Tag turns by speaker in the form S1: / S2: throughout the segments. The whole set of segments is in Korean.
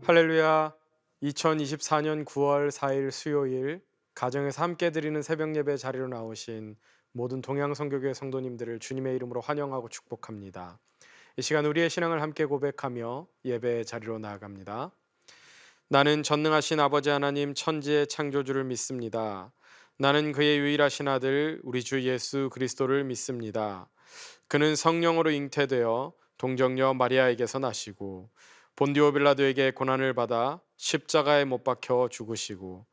S1: 할렐루야. 2024년 9월 4일 수요일 가정에서 함께 드리는 새벽 예배 자리로 나오신 모든 동양선교교회 성도님들을 주님의 이름으로 환영하고 축복합니다. 이 시간 우리의 신앙을 함께 고백하며 예배 자리로 나아갑니다. 나는 전능하신 아버지 하나님 천지의 창조주를 믿습니다. 나는 그의 유일하신 아들 우리 주 예수 그리스도를 믿습니다. 그는 성령으로 잉태되어 동정녀 마리아에게서 나시고 본디오 빌라도에게 고난을 받아 십자가에 못 박혀 죽으시고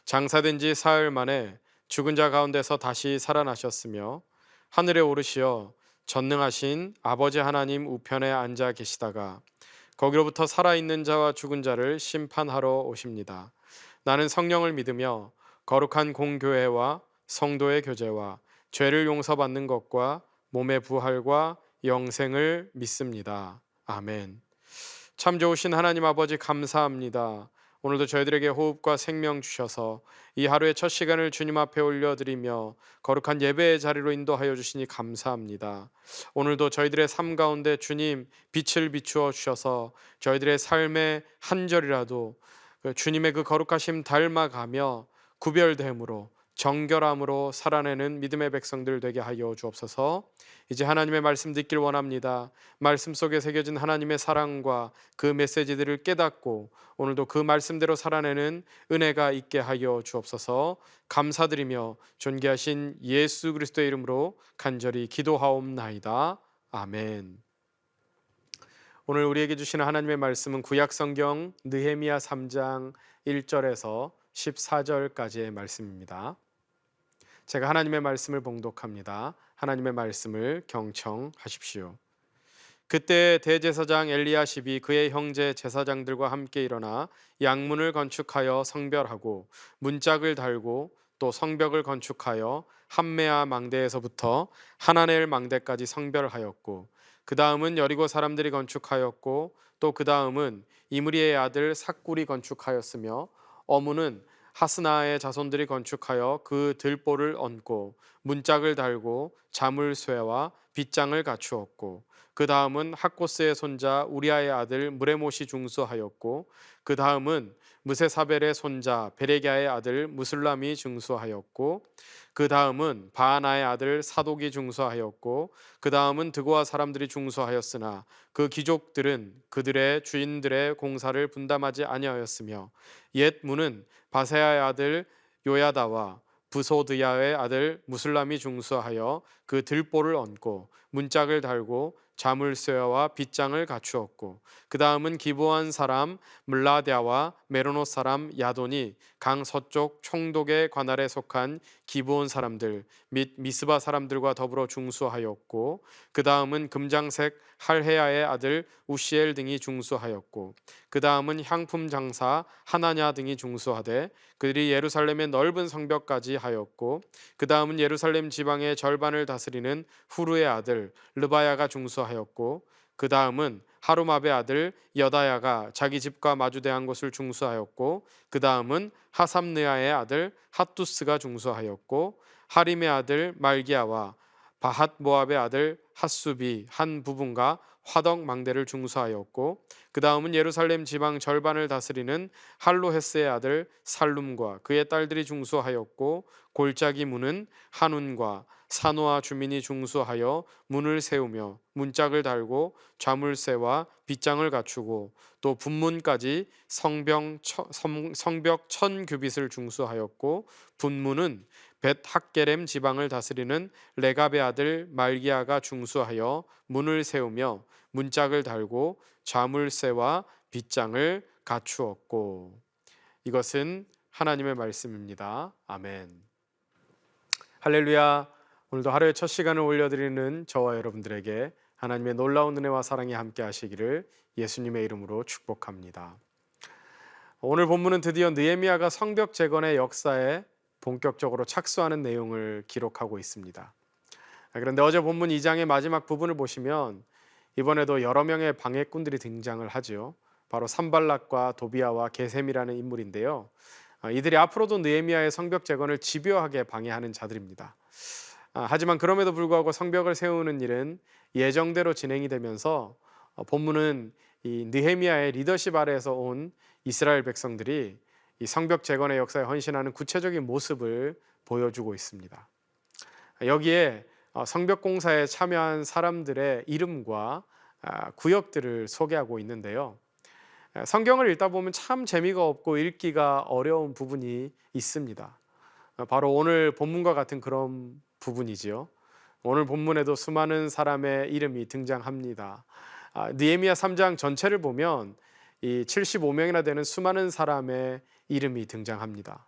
S1: 장사된 지 사흘 만에 죽은 자 가운데서 다시 살아나셨으며 하늘에 오르시어 전능하신 아버지 하나님 우편에 앉아 계시다가 거기로부터 살아있는 자와 죽은 자를 심판하러 오십니다. 나는 성령을 믿으며 거룩한 공교회와 성도의 교제와 죄를 용서받는 것과 몸의 부활과 영생을 믿습니다. 아멘. 참 좋으신 하나님 아버지 감사합니다. 오늘도 저희들에게 호흡과 생명 주셔서 이 하루의 첫 시간을 주님 앞에 올려드리며 거룩한 예배의 자리로 인도하여 주시니 감사합니다. 오늘도 저희들의 삶 가운데 주님 빛을 비추어 주셔서 저희들의 삶의 한 절이라도 주님의 그 거룩하심 닮아가며 구별됨으로 정결함으로 살아내는 믿음의 백성들 되게 하여 주옵소서. 이제 하나님의 말씀 듣길 원합니다. 말씀 속에 새겨진 하나님의 사랑과 그 메시지들을 깨닫고 오늘도 그 말씀대로 살아내는 은혜가 있게 하여 주옵소서. 감사드리며 존귀하신 예수 그리스도의 이름으로 간절히 기도하옵나이다. 아멘. 오늘 우리에게 주시는 하나님의 말씀은 구약 성경 느헤미야 3장 1절에서 14절까지의 말씀입니다. 제가 하나님의 말씀을 봉독합니다. 하나님의 말씀을 경청하십시오. 그때 대제사장 엘리야십이 그의 형제 제사장들과 함께 일어나 양문을 건축하여 성별하고 문짝을 달고 또 성벽을 건축하여 함메아 망대에서부터 하나넬 망대까지 성별하였고 그 다음은 여리고 사람들이 건축하였고 또 그 다음은 이므리의 아들 삭굴이 건축하였으며 어무는 하스나의 자손들이 건축하여 그 들보를 얹고 문짝을 달고 자물쇠와 빗장을 갖추었고 그 다음은 학코스의 손자 우리아의 아들 무레못이 중수하였고 그 다음은 무세사벨의 손자 베레기야의 아들 무슬람이 중수하였고 그 다음은 바하나의 아들 사독이 중수하였고 그 다음은 드고아 사람들이 중수하였으나 그 귀족들은 그들의 주인들의 공사를 분담하지 아니하였으며 옛 문은 바세야의 아들 요야다와 부소드야의 아들 무슬람이 중수하여 그 들보를 얹고 문짝을 달고 자물쇠와 빗장을 갖추었고 그 다음은 기브온 사람 물라드야와 메로노 사람 야돈이 강 서쪽 총독의 관할에 속한 기브온 사람들 및 미스바 사람들과 더불어 중수하였고 그 다음은 금장색 할헤야의 아들 우시엘 등이 중수하였고 그 다음은 향품 장사 하나냐 등이 중수하되 그들이 예루살렘의 넓은 성벽까지 하였고 그 다음은 예루살렘 지방의 절반을 다스리는 후르의 아들 르바야가 중수하였고 그 다음은 하루마베 아들 여다야가 자기 집과 마주대한 곳을 중수하였고 그 다음은 하삼느야의 아들 핫두스가 중수하였고 하림의 아들 말기야와 바핫 모압의 아들 핫수비 한 부분과 화덕 망대를 중수하였고 그 다음은 예루살렘 지방 절반을 다스리는 할로헤스의 아들 살룸과 그의 딸들이 중수하였고 골짜기 문은 한운과 사노아 주민이 중수하여 문을 세우며 문짝을 달고 좌물쇠와 빗장을 갖추고 또 분문까지 성벽 1000규빗을 중수하였고 분문은 벳 학게렘 지방을 다스리는 레갑의 아들 말기야가 중수하여 문을 세우며 문짝을 달고 자물쇠와 빗장을 갖추었고. 이것은 하나님의 말씀입니다. 아멘. 할렐루야. 오늘도 하루의 첫 시간을 올려드리는 저와 여러분들에게 하나님의 놀라운 은혜와 사랑이 함께 하시기를 예수님의 이름으로 축복합니다. 오늘 본문은 드디어 느헤미야가 성벽 재건의 역사에 본격적으로 착수하는 내용을 기록하고 있습니다. 그런데 어제 본문 2장의 마지막 부분을 보시면 이번에도 여러 명의 방해꾼들이 등장을 하죠. 바로 산발락과 도비아와 게셈이라는 인물인데요. 이들이 앞으로도 느헤미야의 성벽 재건을 집요하게 방해하는 자들입니다. 하지만 그럼에도 불구하고 성벽을 세우는 일은 예정대로 진행이 되면서 본문은 이 느헤미야의 리더십 아래에서 온 이스라엘 백성들이 이 성벽 재건의 역사에 헌신하는 구체적인 모습을 보여주고 있습니다. 여기에 성벽 공사에 참여한 사람들의 이름과 구역들을 소개하고 있는데요. 성경을 읽다 보면 참 재미가 없고 읽기가 어려운 부분이 있습니다. 바로 오늘 본문과 같은 그런 부분이지요. 오늘 본문에도 수많은 사람의 이름이 등장합니다. 느헤미야 3장 전체를 보면 이 75명이나 되는 수많은 사람의 이름이 등장합니다.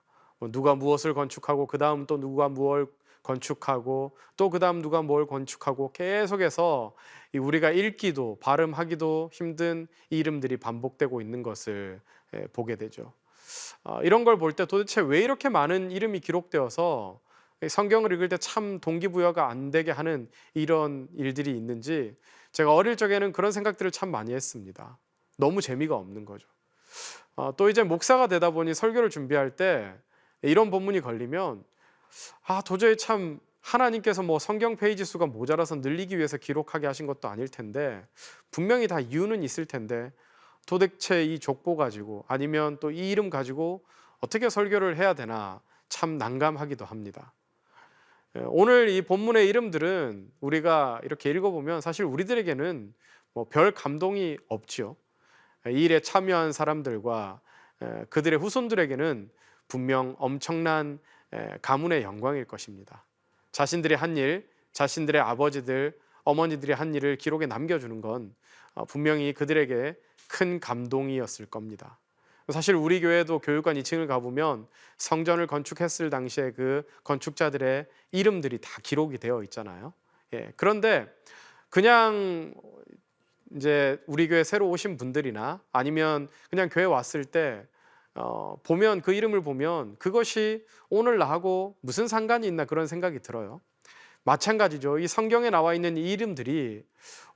S1: 누가 무엇을 건축하고 그 다음 또 누가 무엇을 건축하고 또 그 다음 누가 뭘 건축하고 계속해서 우리가 읽기도 발음하기도 힘든 이름들이 반복되고 있는 것을 보게 되죠. 이런 걸 볼 때 도대체 왜 이렇게 많은 이름이 기록되어서 성경을 읽을 때 참 동기부여가 안 되게 하는 이런 일들이 있는지 제가 어릴 적에는 그런 생각들을 참 많이 했습니다. 너무 재미가 없는 거죠. 또 이제 목사가 되다 보니 설교를 준비할 때 이런 본문이 걸리면 도저히 참 하나님께서 뭐 성경 페이지 수가 모자라서 늘리기 위해서 기록하게 하신 것도 아닐 텐데 분명히 다 이유는 있을 텐데 도대체 이 족보 가지고 아니면 또 이 이름 가지고 어떻게 설교를 해야 되나 참 난감하기도 합니다. 오늘 이 본문의 이름들은 우리가 이렇게 읽어보면 사실 우리들에게는 뭐 별 감동이 없지요. 이 일에 참여한 사람들과 그들의 후손들에게는 분명 엄청난 가문의 영광일 것입니다. 자신들의 한 일, 자신들의 아버지들, 어머니들이 한 일을 기록에 남겨주는 건 분명히 그들에게 큰 감동이었을 겁니다. 사실 우리 교회도 교육관 2층을 가보면 성전을 건축했을 당시에 그 건축자들의 이름들이 다 기록이 되어 있잖아요. 그런데 그냥 이제 우리 교회 새로 오신 분들이나 아니면 그냥 교회 왔을 때 보면 그 이름을 보면 그것이 오늘 나하고 무슨 상관이 있나 그런 생각이 들어요. 마찬가지죠. 이 성경에 나와 있는 이 이름들이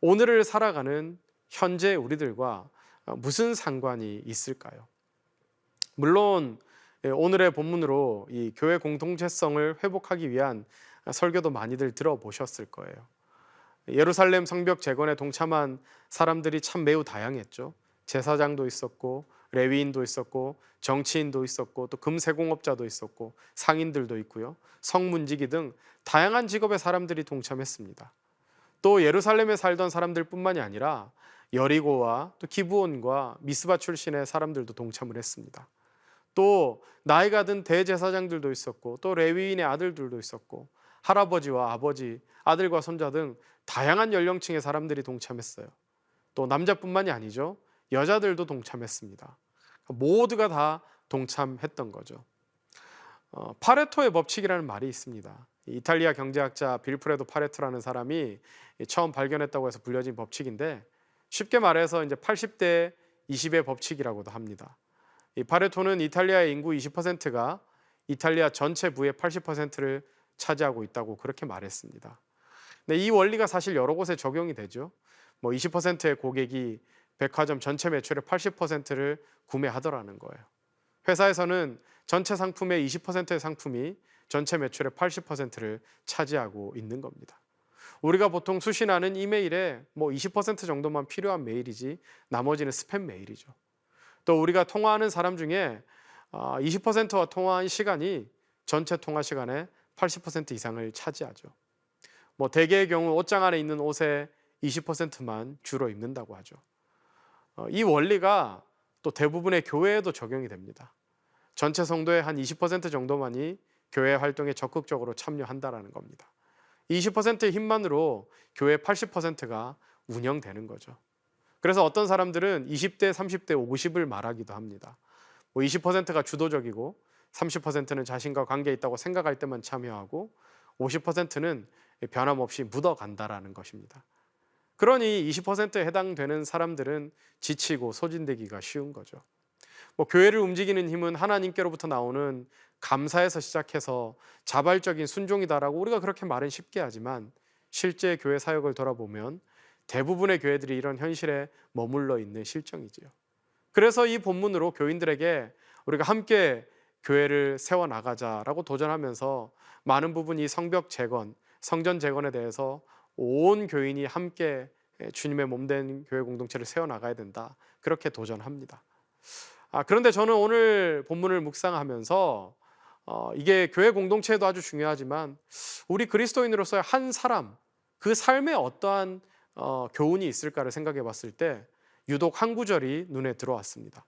S1: 오늘을 살아가는 현재 우리들과 무슨 상관이 있을까요? 물론 오늘의 본문으로 이 교회 공동체성을 회복하기 위한 설교도 많이들 들어보셨을 거예요. 예루살렘 성벽 재건에 동참한 사람들이 참 매우 다양했죠. 제사장도 있었고 레위인도 있었고 정치인도 있었고 또 금세공업자도 있었고 상인들도 있고요. 성문지기 등 다양한 직업의 사람들이 동참했습니다. 또 예루살렘에 살던 사람들뿐만이 아니라 여리고와 또 기브온과 미스바 출신의 사람들도 동참을 했습니다. 또 나이가 든 대제사장들도 있었고 또 레위인의 아들들도 있었고 할아버지와 아버지, 아들과 손자 등 다양한 연령층의 사람들이 동참했어요. 또 남자뿐만이 아니죠. 여자들도 동참했습니다. 모두가 다 동참했던 거죠. 파레토의 법칙이라는 말이 있습니다. 이탈리아 경제학자 빌프레도 파레토라는 사람이 처음 발견했다고 해서 불려진 법칙인데 쉽게 말해서 이제 80대 20의 법칙이라고도 합니다. 이 파레토는 이탈리아의 인구 20%가 이탈리아 전체 부의 80%를 차지하고 있다고 그렇게 말했습니다. 근데 이 원리가 사실 여러 곳에 적용이 되죠. 뭐 20%의 고객이 백화점 전체 매출의 80%를 구매하더라는 거예요. 회사에서는 전체 상품의 20%의 상품이 전체 매출의 80%를 차지하고 있는 겁니다. 우리가 보통 수신하는 이메일에 뭐 20% 정도만 필요한 메일이지 나머지는 스팸 메일이죠. 또 우리가 통화하는 사람 중에 20%와 통화한 시간이 전체 통화 시간의 80% 이상을 차지하죠. 뭐 대개의 경우 옷장 안에 있는 옷의 20%만 주로 입는다고 하죠. 이 원리가 또 대부분의 교회에도 적용이 됩니다. 전체 성도의 한 20% 정도만이 교회 활동에 적극적으로 참여한다라는 겁니다. 20%의 힘만으로 교회 80%가 운영되는 거죠. 그래서 어떤 사람들은 20대, 30대, 50을 말하기도 합니다. 뭐 20%가 주도적이고 30%는 자신과 관계 있다고 생각할 때만 참여하고 50%는 변함없이 묻어간다라는 것입니다. 그러니 20%에 해당되는 사람들은 지치고 소진되기가 쉬운 거죠. 뭐 교회를 움직이는 힘은 하나님께로부터 나오는 감사에서 시작해서 자발적인 순종이다라고 우리가 그렇게 말은 쉽게 하지만 실제 교회 사역을 돌아보면 대부분의 교회들이 이런 현실에 머물러 있는 실정이지요. 그래서 이 본문으로 교인들에게 우리가 함께 교회를 세워나가자라고 도전하면서 많은 부분이 성벽 재건, 성전 재건에 대해서 온 교인이 함께 주님의 몸된 교회 공동체를 세워나가야 된다. 그렇게 도전합니다. 그런데 저는 오늘 본문을 묵상하면서 이게 교회 공동체에도 아주 중요하지만 우리 그리스도인으로서의 한 사람, 그 삶에 어떠한 교훈이 있을까를 생각해 봤을 때 유독 한 구절이 눈에 들어왔습니다.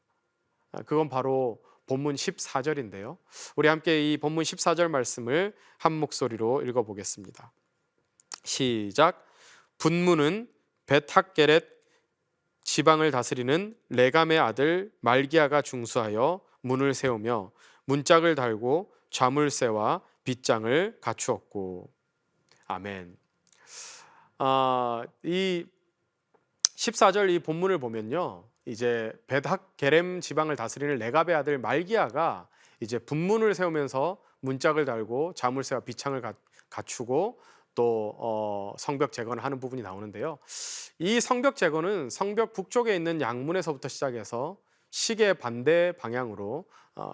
S1: 그건 바로 본문 14절인데요. 우리 함께 이 본문 14절 말씀을 한 목소리로 읽어보겠습니다. 시작. 분문은 벳학게렛 지방을 다스리는 레감의 아들 말기야가 중수하여 문을 세우며 문짝을 달고 좌물쇠와 빗장을 갖추었고. 아멘. 이 14절 이 본문을 보면요, 이제 벳학게렘 지방을 다스리는 레갑의 아들 말기야가 이제 분문을 세우면서 문짝을 달고 자물쇠와 비창을 갖추고 또 성벽 재건을 하는 부분이 나오는데요. 이 성벽 재건은 성벽 북쪽에 있는 양문에서부터 시작해서 시계 반대 방향으로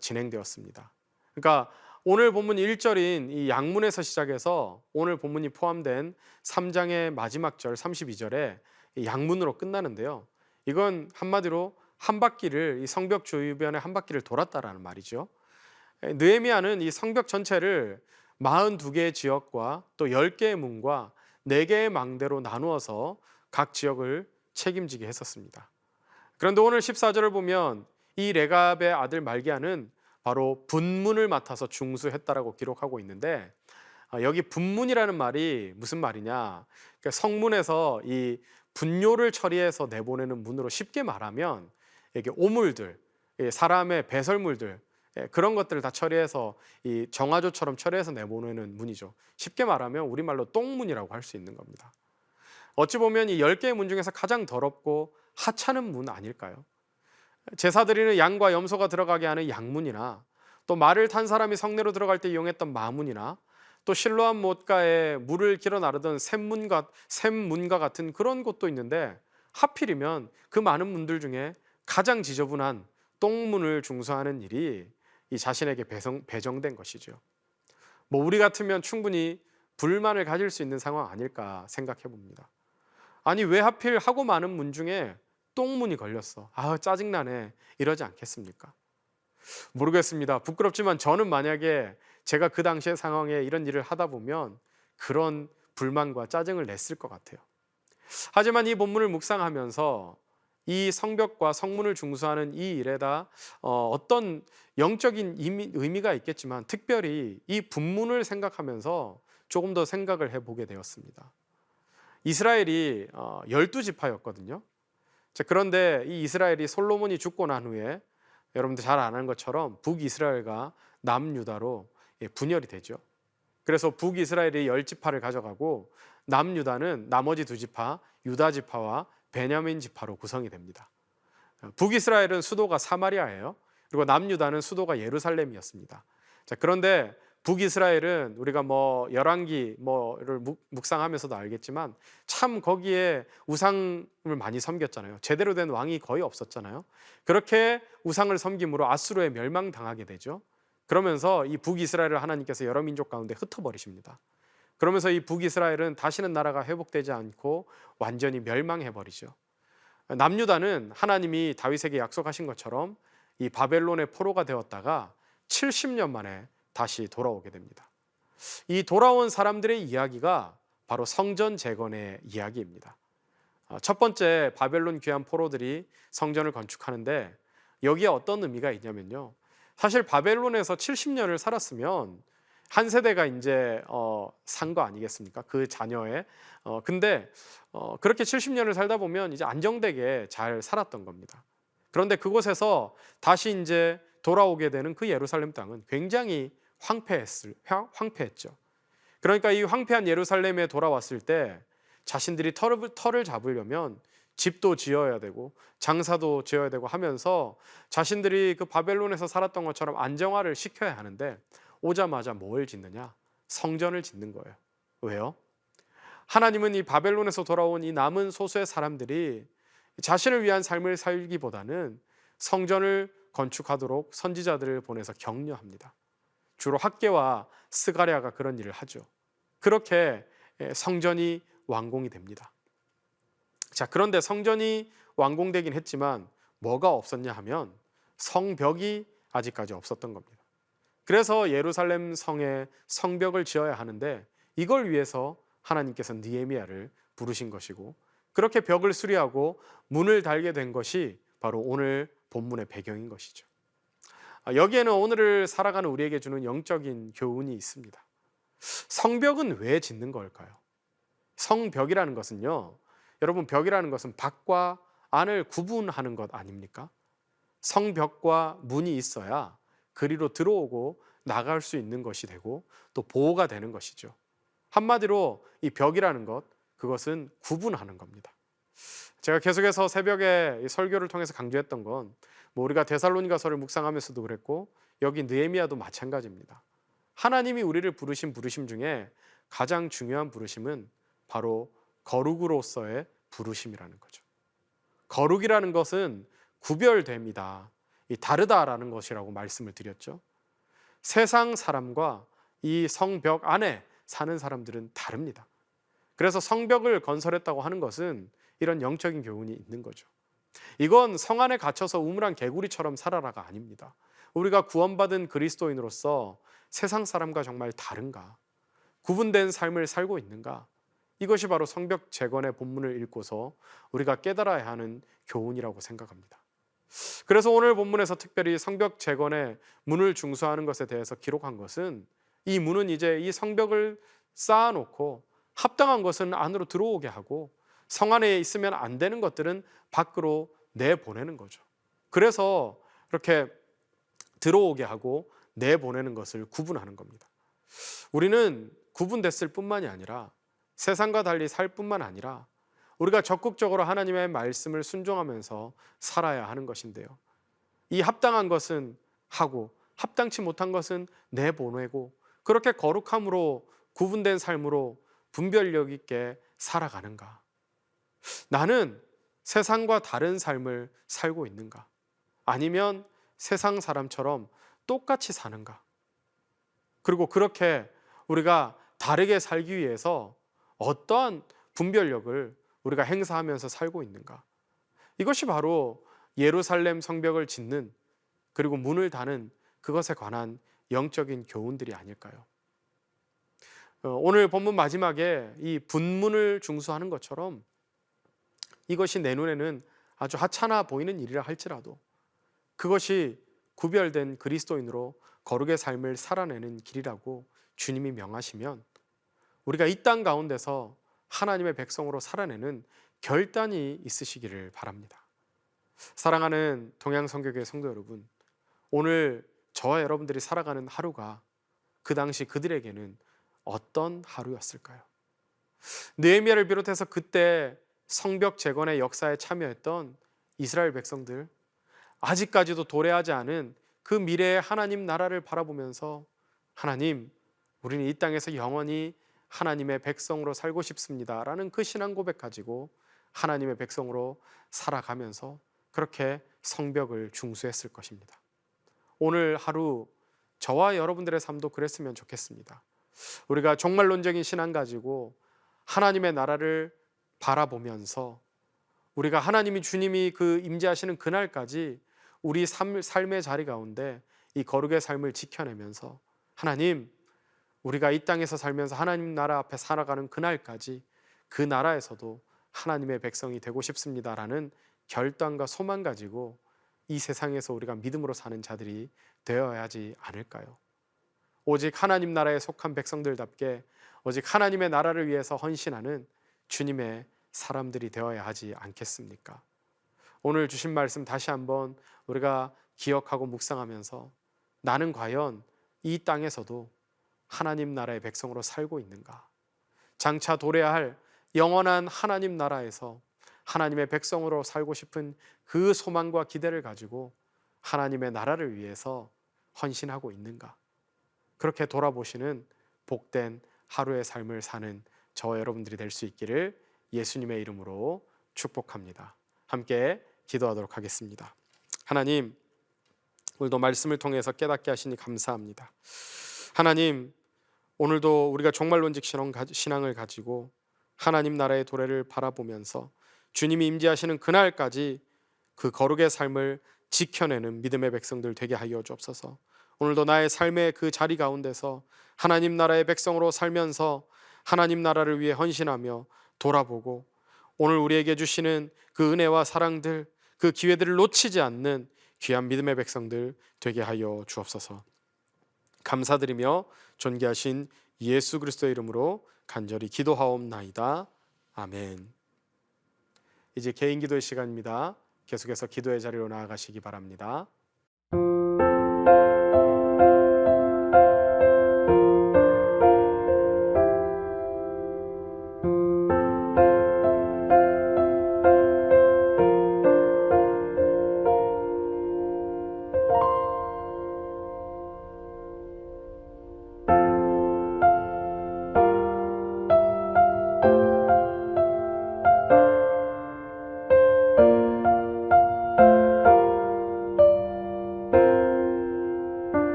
S1: 진행되었습니다. 그러니까 오늘 본문 1절인 이 양문에서 시작해서 오늘 본문이 포함된 3장의 마지막 절 32절에 양문으로 끝나는데요. 이건 한마디로 한 바퀴를, 이 성벽 주변에 한 바퀴를 돌았다라는 말이죠. 느헤미야는 이 성벽 전체를 42개의 지역과 또 10개의 문과 4개의 망대로 나누어서 각 지역을 책임지게 했었습니다. 그런데 오늘 14절을 보면 이 레갑의 아들 말기야는 바로 분문을 맡아서 중수했다라고 기록하고 있는데, 여기 분문이라는 말이 무슨 말이냐, 그러니까 성문에서 이 분뇨를 처리해서 내보내는 문으로 쉽게 말하면 이게 오물들, 사람의 배설물들, 그런 것들을 다 처리해서 이 정화조처럼 처리해서 내보내는 문이죠. 쉽게 말하면 우리말로 똥문이라고 할 수 있는 겁니다. 어찌 보면 이 10개의 문 중에서 가장 더럽고 하찮은 문 아닐까요? 제사 드리는 양과 염소가 들어가게 하는 양문이나 또 말을 탄 사람이 성내로 들어갈 때 이용했던 마문이나 또 실로암 못가에 물을 길어 나르던 샘문과 같은 그런 곳도 있는데, 하필이면 그 많은 문들 중에 가장 지저분한 똥문을 중수하는 일이 이 자신에게 배정된 것이죠. 우리 같으면 충분히 불만을 가질 수 있는 상황 아닐까 생각해 봅니다. 아니, 왜 하필 하고 많은 문 중에 똥문이 걸렸어? 짜증나네. 이러지 않겠습니까? 모르겠습니다. 부끄럽지만 저는 만약에 제가 그 당시의 상황에 이런 일을 하다 보면 그런 불만과 짜증을 냈을 것 같아요. 하지만 이 본문을 묵상하면서 이 성벽과 성문을 중수하는 이 일에다 어떤 영적인 의미가 있겠지만 특별히 이 분문을 생각하면서 조금 더 생각을 해보게 되었습니다. 이스라엘이 12지파였거든요. 그런데 이 이스라엘이 솔로몬이 죽고 난 후에 여러분들 잘 아는 것처럼 북이스라엘과 남유다로 분열이 되죠. 그래서 북이스라엘이 10지파를 가져가고 남유다는 나머지 2지파, 유다 지파와 베냐민 지파로 구성이 됩니다. 북이스라엘은 수도가 사마리아예요. 그리고 남유다는 수도가 예루살렘이었습니다. 그런데 북이스라엘은 우리가 열왕기를 묵상하면서도 알겠지만 참 거기에 우상을 많이 섬겼잖아요. 제대로 된 왕이 거의 없었잖아요. 그렇게 우상을 섬김으로 아수르에 멸망당하게 되죠. 그러면서 이 북이스라엘을 하나님께서 여러 민족 가운데 흩어버리십니다. 그러면서 이 북이스라엘은 다시는 나라가 회복되지 않고 완전히 멸망해버리죠. 남유다는 하나님이 다윗에게 약속하신 것처럼 이 바벨론의 포로가 되었다가 70년 만에 다시 돌아오게 됩니다. 이 돌아온 사람들의 이야기가 바로 성전 재건의 이야기입니다. 첫 번째, 바벨론 귀환 포로들이 성전을 건축하는데 여기에 어떤 의미가 있냐면요, 사실 바벨론에서 70년을 살았으면 한 세대가 이제 산 거 아니겠습니까? 그 자녀의. 근데 그렇게 70년을 살다 보면 이제 안정되게 잘 살았던 겁니다. 그런데 그곳에서 다시 이제 돌아오게 되는 그 예루살렘 땅은 굉장히 황폐했죠. 그러니까 이 황폐한 예루살렘에 돌아왔을 때 자신들이 터를 잡으려면 집도 지어야 되고 장사도 지어야 되고 하면서 자신들이 그 바벨론에서 살았던 것처럼 안정화를 시켜야 하는데, 오자마자 뭘 짓느냐? 성전을 짓는 거예요. 왜요? 하나님은 이 바벨론에서 돌아온 이 남은 소수의 사람들이 자신을 위한 삶을 살기보다는 성전을 건축하도록 선지자들을 보내서 격려합니다. 주로 학개와 스가랴가 그런 일을 하죠. 그렇게 성전이 완공이 됩니다. 자, 그런데 성전이 완공되긴 했지만 뭐가 없었냐 하면 성벽이 아직까지 없었던 겁니다. 그래서 예루살렘 성에 성벽을 지어야 하는데 이걸 위해서 하나님께서 느헤미야를 부르신 것이고, 그렇게 벽을 수리하고 문을 달게 된 것이 바로 오늘 본문의 배경인 것이죠. 여기에는 오늘을 살아가는 우리에게 주는 영적인 교훈이 있습니다. 성벽은 왜 짓는 걸까요? 성벽이라는 것은요, 여러분, 벽이라는 것은 밖과 안을 구분하는 것 아닙니까? 성벽과 문이 있어야 그리로 들어오고 나갈 수 있는 것이 되고 또 보호가 되는 것이죠. 한마디로 이 벽이라는 것, 그것은 구분하는 겁니다. 제가 계속해서 새벽에 이 설교를 통해서 강조했던 건 우리가 데살로니가서를 묵상하면서도 그랬고 여기 느헤미야도 마찬가지입니다. 하나님이 우리를 부르신 부르심 중에 가장 중요한 부르심은 바로 거룩으로서의 부르심이라는 거죠. 거룩이라는 것은 구별됩니다. 이 다르다라는 것이라고 말씀을 드렸죠. 세상 사람과 이 성벽 안에 사는 사람들은 다릅니다. 그래서 성벽을 건설했다고 하는 것은 이런 영적인 교훈이 있는 거죠. 이건 성 안에 갇혀서 우물안 개구리처럼 살아라가 아닙니다. 우리가 구원받은 그리스도인으로서 세상 사람과 정말 다른가? 구분된 삶을 살고 있는가? 이것이 바로 성벽 재건의 본문을 읽고서 우리가 깨달아야 하는 교훈이라고 생각합니다. 그래서 오늘 본문에서 특별히 성벽 재건의 문을 중수하는 것에 대해서 기록한 것은 이 문은 이제 이 성벽을 쌓아놓고 합당한 것은 안으로 들어오게 하고 성 안에 있으면 안 되는 것들은 밖으로 내보내는 거죠. 그래서 이렇게 들어오게 하고 내보내는 것을 구분하는 겁니다. 우리는 구분됐을 뿐만이 아니라 세상과 달리 살 뿐만 아니라 우리가 적극적으로 하나님의 말씀을 순종하면서 살아야 하는 것인데요. 이 합당한 것은 하고 합당치 못한 것은 내보내고 그렇게 거룩함으로 구분된 삶으로 분별력 있게 살아가는가? 나는 세상과 다른 삶을 살고 있는가? 아니면 세상 사람처럼 똑같이 사는가? 그리고 그렇게 우리가 다르게 살기 위해서 어떠한 분별력을 우리가 행사하면서 살고 있는가? 이것이 바로 예루살렘 성벽을 짓는 그리고 문을 다는 그것에 관한 영적인 교훈들이 아닐까요? 오늘 본문 마지막에 이 분문을 중수하는 것처럼 이것이 내 눈에는 아주 하찮아 보이는 일이라 할지라도 그것이 구별된 그리스도인으로 거룩의 삶을 살아내는 길이라고 주님이 명하시면 우리가 이 땅 가운데서 하나님의 백성으로 살아내는 결단이 있으시기를 바랍니다. 사랑하는 동양성교회 성도 여러분, 오늘 저와 여러분들이 살아가는 하루가 그 당시 그들에게는 어떤 하루였을까요? 느헤미야를 비롯해서 그때 성벽 재건의 역사에 참여했던 이스라엘 백성들, 아직까지도 도래하지 않은 그 미래의 하나님 나라를 바라보면서 하나님, 우리는 이 땅에서 영원히 하나님의 백성으로 살고 싶습니다 라는 그 신앙 고백 가지고 하나님의 백성으로 살아가면서 그렇게 성벽을 중수했을 것입니다. 오늘 하루 저와 여러분들의 삶도 그랬으면 좋겠습니다. 우리가 종말론적인 신앙 가지고 하나님의 나라를 바라보면서 우리가 하나님이 주님이 그 임재하시는 그날까지 우리 삶의 자리 가운데 이 거룩의 삶을 지켜내면서 하나님, 우리가 이 땅에서 살면서 하나님 나라 앞에 살아가는 그날까지 그 나라에서도 하나님의 백성이 되고 싶습니다라는 결단과 소망 가지고 이 세상에서 우리가 믿음으로 사는 자들이 되어야 하지 않을까요? 오직 하나님 나라에 속한 백성들답게 오직 하나님의 나라를 위해서 헌신하는 주님의 사람들이 되어야 하지 않겠습니까? 오늘 주신 말씀 다시 한번 우리가 기억하고 묵상하면서 나는 과연 이 땅에서도 하나님 나라의 백성으로 살고 있는가? 장차 도래할 영원한 하나님 나라에서 하나님의 백성으로 살고 싶은 그 소망과 기대를 가지고 하나님의 나라를 위해서 헌신하고 있는가? 그렇게 돌아보시는 복된 하루의 삶을 사는 저와 여러분들이 될 수 있기를 예수님의 이름으로 축복합니다. 함께 기도하도록 하겠습니다. 하나님, 오늘도 말씀을 통해서 깨닫게 하시니 감사합니다. 하나님, 오늘도 우리가 종말론적 신앙을 가지고 하나님 나라의 도래를 바라보면서 주님이 임재하시는 그날까지 그 거룩의 삶을 지켜내는 믿음의 백성들 되게 하여 주옵소서. 오늘도 나의 삶의 그 자리 가운데서 하나님 나라의 백성으로 살면서 하나님 나라를 위해 헌신하며 돌아보고 오늘 우리에게 주시는 그 은혜와 사랑들, 그 기회들을 놓치지 않는 귀한 믿음의 백성들 되게 하여 주옵소서. 감사드리며 존귀하신 예수 그리스도의 이름으로 간절히 기도하옵나이다. 아멘. 이제 개인 기도의 시간입니다. 계속해서 기도의 자리로 나아가시기 바랍니다.